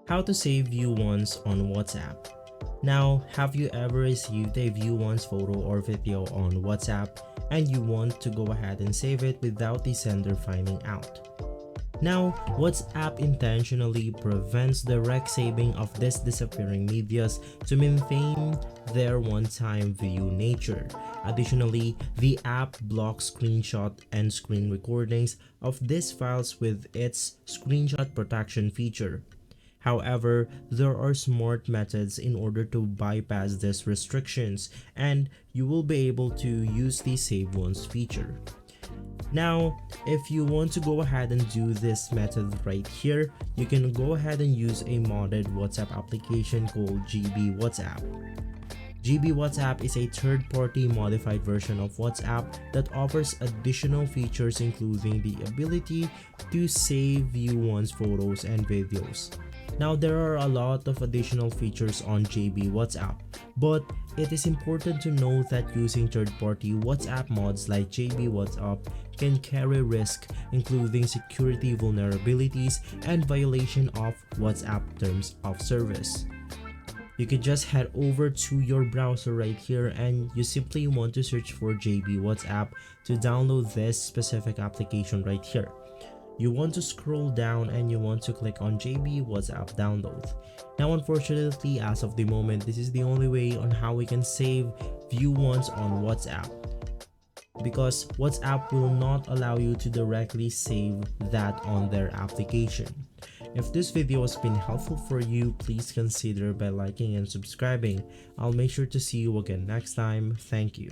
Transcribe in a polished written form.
How to save view once on WhatsApp. Now, have you ever received a view once photo or video on WhatsApp and you want to go ahead and save it without the sender finding out? Now, WhatsApp intentionally prevents direct saving of these disappearing medias to maintain their one-time view nature. Additionally, the app blocks screenshot and screen recordings of these files with its screenshot protection feature. However, there are smart methods in order to bypass these restrictions, and you will be able to use the Save Once feature. Now, if you want to go ahead and do this method right here, you can go ahead and use a modded WhatsApp application called GB WhatsApp. GB WhatsApp is a third-party modified version of WhatsApp that offers additional features including the ability to save view once photos and videos. Now, there are a lot of additional features on GB WhatsApp, but it is important to note that using third-party WhatsApp mods like GB WhatsApp can carry risk, including security vulnerabilities and violation of WhatsApp terms of service. You can just head over to your browser right here and you simply want to search for GB WhatsApp to download this specific application right here. You want to scroll down and you want to click on GB WhatsApp download. Now, unfortunately, as of the moment, this is the only way on how we can save view once on WhatsApp, because WhatsApp will not allow you to directly save that on their application. If this video has been helpful for you, please consider by liking and subscribing. I'll make sure to see you again next time. Thank you.